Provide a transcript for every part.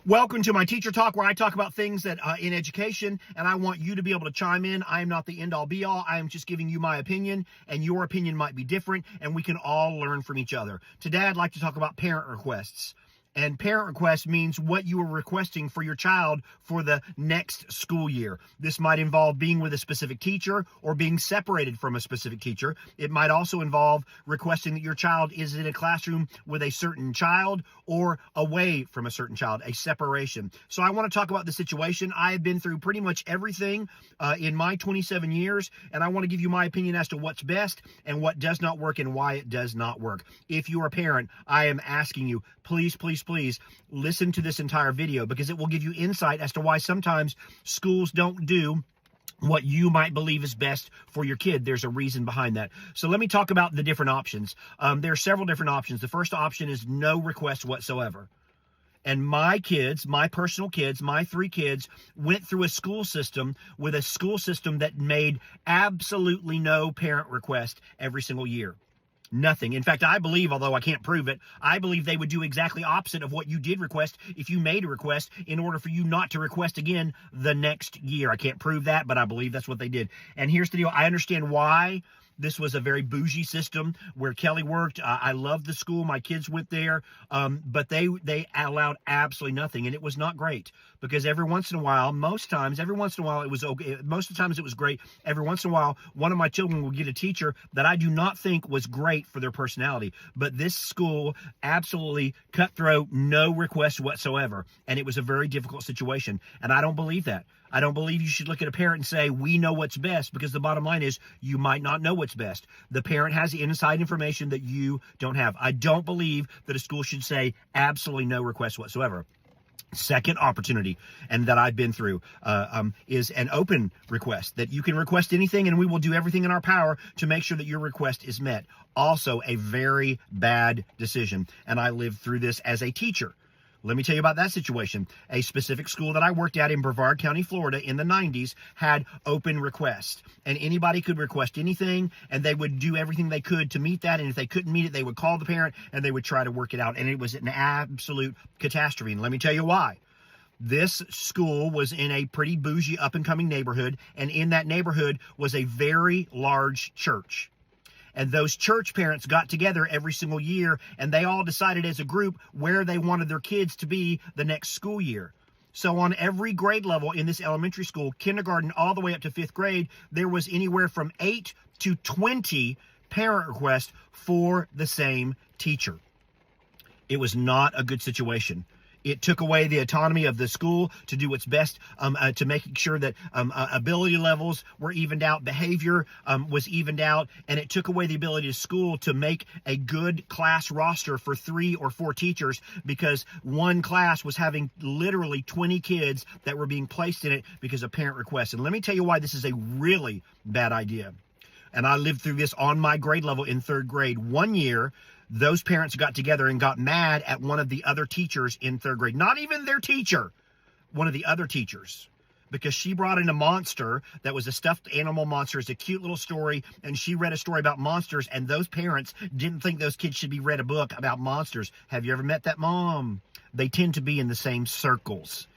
Welcome to my Teacher Talk, where I talk about things that in education, and I want you to be able to chime in. I am not the end-all be-all. I am just giving you my opinion, and your opinion might be different, and we can all learn from each other. Today, I'd like to talk about parent requests. And parent request means what you are requesting for your child for the next school year. This might involve being with a specific teacher or being separated from a specific teacher. It might also involve requesting that your child is in a classroom with a certain child or away from a certain child, a separation. So I want to talk about the situation. I have been through pretty much everything in my 27 years, and I want to give you my opinion as to what's best and what does not work and why it does not work. If you're a parent, I am asking you, please listen to this entire video, because it will give you insight as to why sometimes schools don't do what you might believe is best for your kid. There's a reason behind that. So let me talk about the different options. There are several different options. The first option is no request whatsoever. And my kids, my personal kids, my 3 kids went through a school system that made absolutely no parent request every single year. Nothing. In fact, I believe, although I can't prove it, I believe they would do exactly opposite of what you did request if you made a request, in order for you not to request again the next year. I can't prove that, but I believe that's what they did. And here's the deal. I understand why. This was a very bougie system where Kelly worked. I loved the school. My kids went there, but they allowed absolutely nothing, and it was not great, because every once in a while, most of the times it was great. Every once in a while, one of my children would get a teacher that I do not think was great for their personality. But this school, absolutely cutthroat, no requests whatsoever, and it was a very difficult situation, and I don't believe that. I don't believe you should look at a parent and say, we know what's best, because the bottom line is you might not know what's best. The parent has inside information that you don't have. I don't believe that a school should say absolutely no requests whatsoever. Second opportunity, and that I've been through, is an open request, that you can request anything and we will do everything in our power to make sure that your request is met. Also a very bad decision, and I lived through this as a teacher. Let me tell you about that situation. A specific school that I worked at in Brevard County, Florida in the 90s had open requests, and anybody could request anything, and they would do everything they could to meet that. And if they couldn't meet it, they would call the parent and they would try to work it out. And it was an absolute catastrophe. And let me tell you why. This school was in a pretty bougie up and coming neighborhood, and in that neighborhood was a very large church. And those church parents got together every single year, and they all decided as a group where they wanted their kids to be the next school year. So on every grade level in this elementary school, kindergarten all the way up to 5th grade, there was anywhere from 8 to 20 parent requests for the same teacher. It was not a good situation. It took away the autonomy of the school to do what's best, to making sure that ability levels were evened out, behavior was evened out, and it took away the ability of school to make a good class roster for 3 or 4 teachers, because one class was having literally 20 kids that were being placed in it because of parent requests. And let me tell you why this is a really bad idea. And I lived through this on my grade level in 3rd grade. One year, those parents got together and got mad at one of the other teachers in 3rd grade. Not even their teacher, one of the other teachers, because she brought in a monster that was a stuffed animal monster. It's a cute little story, and she read a story about monsters, and those parents didn't think those kids should be read a book about monsters. Have you ever met that mom? They tend to be in the same circles.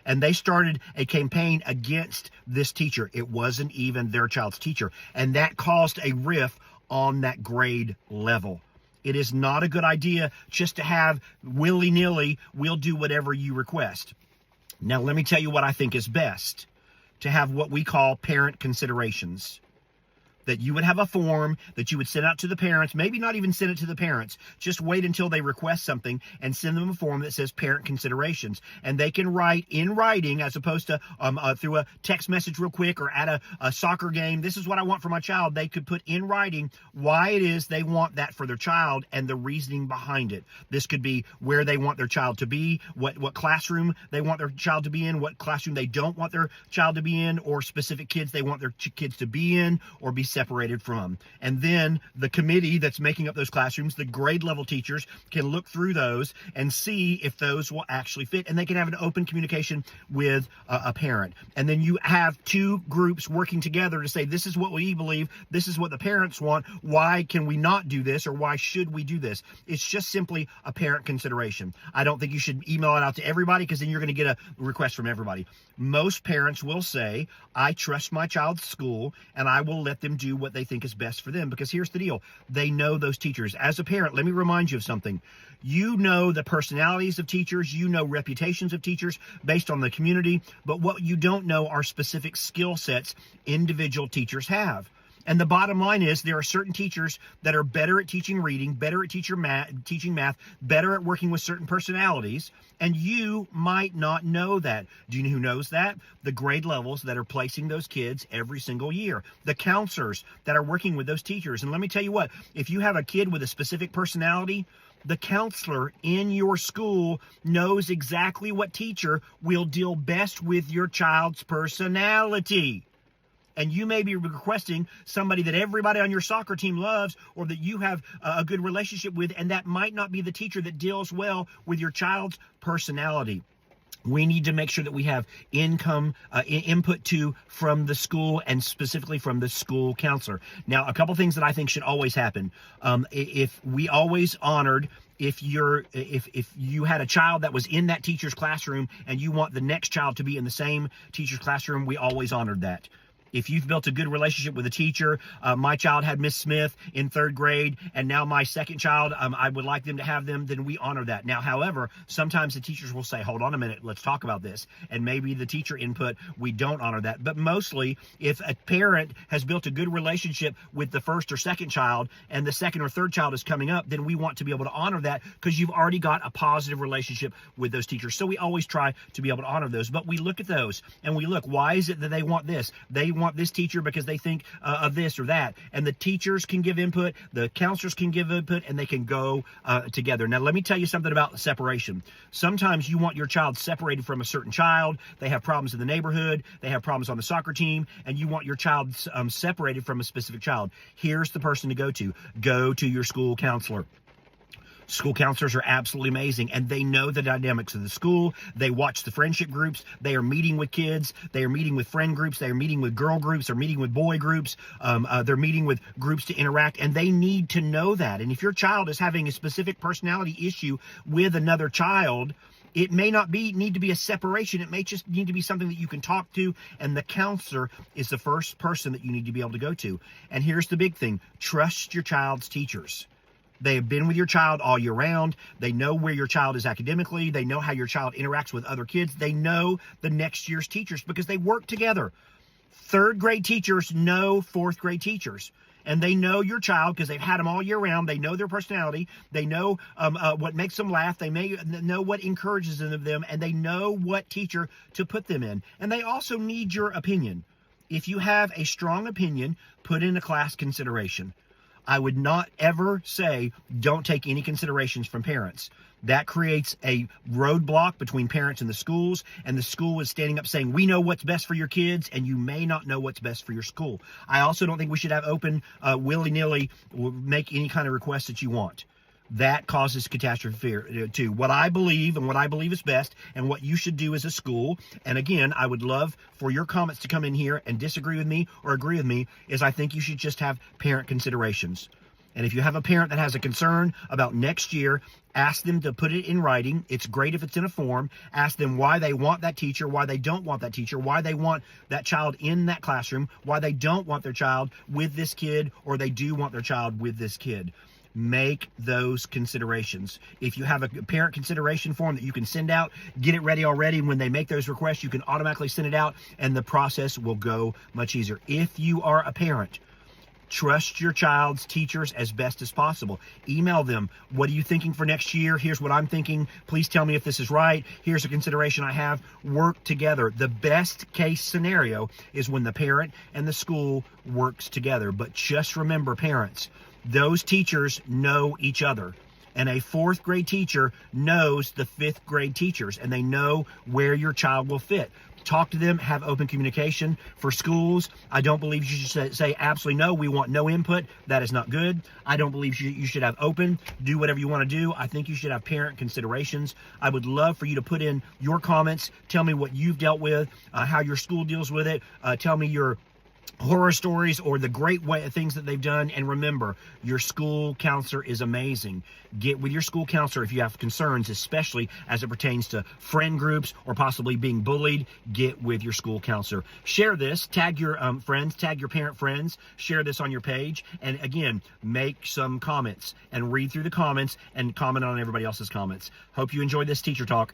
And they started a campaign against this teacher. It wasn't even their child's teacher. And that caused a rift on that grade level. It is not a good idea just to have willy-nilly, we'll do whatever you request. Now, let me tell you what I think is best. To have what we call parent considerations. That you would have a form that you would send out to the parents, maybe not even send it to the parents, just wait until they request something and send them a form that says parent considerations. And they can write in writing, as opposed to through a text message real quick or at a soccer game. This is what I want for my child. They could put in writing why it is they want that for their child and the reasoning behind it. This could be where they want their child to be, what classroom they want their child to be in, what classroom they don't want their child to be in, or specific kids they want their kids to be in or be separated from. And then the committee that's making up those classrooms, the grade level teachers, can look through those and see if those will actually fit, and they can have an open communication with a parent. And then you have two groups working together to say, this is what we believe, this is what the parents want, why can we not do this, or why should we do this? It's just simply a parent consideration. I don't think you should email it out to everybody, because then you're going to get a request from everybody. Most parents will say, I trust my child's school and I will let them do what they think is best for them, because here's the deal. They know those teachers. As a parent, let me remind you of something. You know the personalities of teachers, you know reputations of teachers based on the community, but what you don't know are specific skill sets individual teachers have. And the bottom line is, there are certain teachers that are better at teaching reading, better at teaching math, better at working with certain personalities, and you might not know that. Do you know who knows that? The grade levels that are placing those kids every single year. The counselors that are working with those teachers. And let me tell you what, if you have a kid with a specific personality, the counselor in your school knows exactly what teacher will deal best with your child's personality. And you may be requesting somebody that everybody on your soccer team loves, or that you have a good relationship with, and that might not be the teacher that deals well with your child's personality. We need to make sure that we have input from the school, and specifically from the school counselor. Now, a couple things that I think should always happen. If we always honored, if you had a child that was in that teacher's classroom and you want the next child to be in the same teacher's classroom, we always honored that. If you've built a good relationship with a teacher, my child had Miss Smith in 3rd grade, and now my second child, I would like them to have them, then we honor that. Now, however, sometimes the teachers will say, hold on a minute, let's talk about this. And maybe the teacher input, we don't honor that. But mostly, if a parent has built a good relationship with the first or second child, and the second or third child is coming up, then we want to be able to honor that, because you've already got a positive relationship with those teachers. So we always try to be able to honor those. But we look at those, and we look, why is it that they want this? They want this teacher because they think of this or that. And the teachers can give input, the counselors can give input, and they can go together. Now, let me tell you something about separation. Sometimes you want your child separated from a certain child. They have problems in the neighborhood. They have problems on the soccer team, and you want your child separated from a specific child. Here's the person to go to. Go to your school counselor. School counselors are absolutely amazing, and they know the dynamics of the school. They watch the friendship groups. They are meeting with kids. They are meeting with friend groups. They are meeting with girl groups. They're meeting with boy groups. They're meeting with groups to interact, and they need to know that. And if your child is having a specific personality issue with another child, it may not need to be a separation. It may just need to be something that you can talk to, and the counselor is the first person that you need to be able to go to. And here's the big thing. Trust your child's teachers. They have been with your child all year round. They know where your child is academically. They know how your child interacts with other kids. They know the next year's teachers because they work together. 3rd grade teachers know 4th grade teachers. And they know your child because they've had them all year round. They know their personality. They know what makes them laugh. They may know what encourages them. And they know what teacher to put them in. And they also need your opinion. If you have a strong opinion, put in a class consideration. I would not ever say don't take any considerations from parents. That creates a roadblock between parents and the school is standing up saying, we know what's best for your kids, and you may not know what's best for your school. I also don't think we should have open, willy-nilly, make any kind of request that you want. That causes catastrophe fear too. What I believe and what I believe is best and what you should do as a school, and again, I would love for your comments to come in here and disagree with me or agree with me, is I think you should just have parent considerations. And if you have a parent that has a concern about next year, ask them to put it in writing. It's great if it's in a form. Ask them why they want that teacher, why they don't want that teacher, why they want that child in that classroom, why they don't want their child with this kid, or they do want their child with this kid. Make those considerations. If you have a parent consideration form that you can send out, get it ready already. When they make those requests, you can automatically send it out, and the process will go much easier. If you are a parent, trust your child's teachers as best as possible. Email them. What are you thinking for next year? Here's what I'm thinking. Please tell me if this is right. Here's a consideration I have. Work together. The best case scenario is when the parent and the school works together. But just remember, parents, those teachers know each other. And a fourth grade teacher knows the fifth grade teachers, and they know where your child will fit. Talk to them, have open communication. For schools, I don't believe you should say absolutely no, we want no input. That is not good. I don't believe you should have open, do whatever you want to do. I think you should have parent considerations. I would love for you to put in your comments. Tell me what you've dealt with, how your school deals with it. Tell me your horror stories or the great things that they've done. And remember, your school counselor is amazing. Get with your school counselor if you have concerns, especially as it pertains to friend groups or possibly being bullied. Get with your school counselor. Share this, tag your friends, tag your parent friends, share this on your page, and again, make some comments and read through the comments and comment on everybody else's comments. Hope you enjoyed this Teacher Talk.